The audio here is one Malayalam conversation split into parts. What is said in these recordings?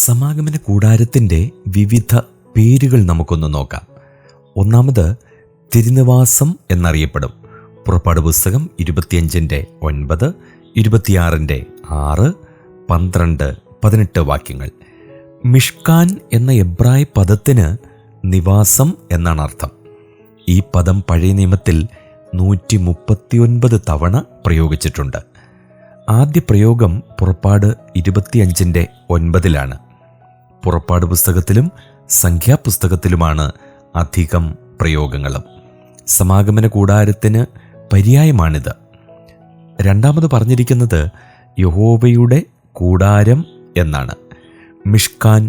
സമാഗമന കൂടാരത്തിൻ്റെ വിവിധ പേരുകൾ നമുക്കൊന്ന് നോക്കാം. ഒന്നാമത് തിരുനിവാസം എന്നറിയപ്പെടും. പുറപ്പാട് പുസ്തകം 25:9, 26:6, 12, 18 വാക്യങ്ങൾ. മിഷ്കാൻ എന്ന എബ്രായ പദത്തിന് നിവാസം എന്നാണ് അർത്ഥം. ഈ പദം പഴയ നിയമത്തിൽ 139 തവണ പ്രയോഗിച്ചിട്ടുണ്ട്. ആദ്യ പ്രയോഗം പുറപ്പാട് 25:9 പുറപ്പാട് പുസ്തകത്തിലും സംഖ്യാപുസ്തകത്തിലുമാണ് അധികം പ്രയോഗങ്ങളും. സമാഗമന കൂടാരത്തിന് പര്യായമാണിത്. രണ്ടാമത് പറഞ്ഞിരിക്കുന്നത് യഹോവയുടെ കൂടാരം എന്നാണ്, മിഷ്കാൻ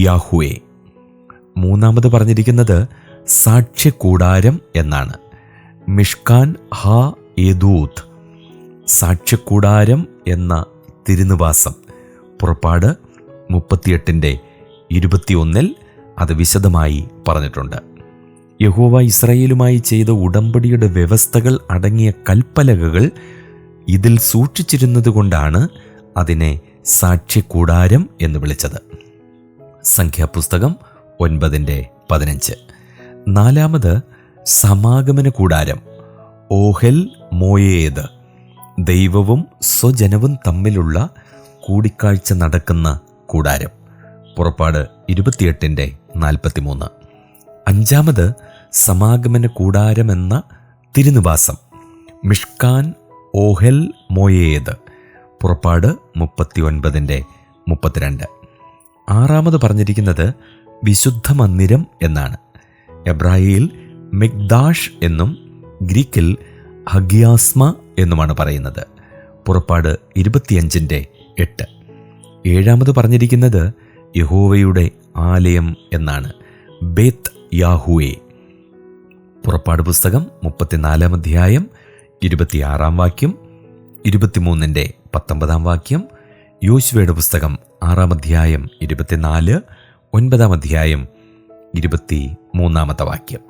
യാഹുവേ. മൂന്നാമത് പറഞ്ഞിരിക്കുന്നത് സാക്ഷ്യകൂടാരം എന്നാണ്, മിഷ്കാൻ ഹാ യദൂത്ത്. സാക്ഷ്യകൂടാരം എന്ന തിരുനിവാസം പുറപ്പാട് 38:21 അത് വിശദമായി പറഞ്ഞിട്ടുണ്ട്. യഹോവ ഇസ്രായേലുമായി ചെയ്ത ഉടമ്പടിയുടെ വ്യവസ്ഥകൾ അടങ്ങിയ കൽപ്പലകകൾ ഇതിൽ സൂക്ഷിച്ചിരുന്നതുകൊണ്ടാണ് അതിനെ സാക്ഷ്യകൂടാരം എന്ന് വിളിച്ചത്. സംഖ്യാപുസ്തകം 9:15. നാലാമത് സമാഗമന കൂടാരം, ഓഹെൽ മോയേദ്. ദൈവവും സ്വജനവും തമ്മിലുള്ള കൂടിക്കാഴ്ച നടക്കുന്ന കൂടാരം. പുറപ്പാട് 28:43. അഞ്ചാമത് സമാഗമന കൂടാരമെന്ന തിരുനിവാസം, മിഷ്കാൻ ഓഹെൽ മോയേദ്. പുറപ്പാട് 39:32. ആറാമത് പറഞ്ഞിരിക്കുന്നത് വിശുദ്ധ മന്ദിരം എന്നാണ്. എബ്രായയിൽ മിക്ദാഷ് എന്നും ഗ്രീക്കിൽ ഹഗിയാസ്മ എന്നുമാണ് പറയുന്നത്. പുറപ്പാട് 25:8. ഏഴാമത് പറഞ്ഞിരിക്കുന്നത് യഹോവയുടെ ആലയം എന്നാണ്, ബേത്ത് യാഹുവേ. പുറപ്പാട് പുസ്തകം 34 26 വാക്യം, 23:19 വാക്യം. യോശുവയുടെ പുസ്തകം 6 24, 9 23 വാക്യം.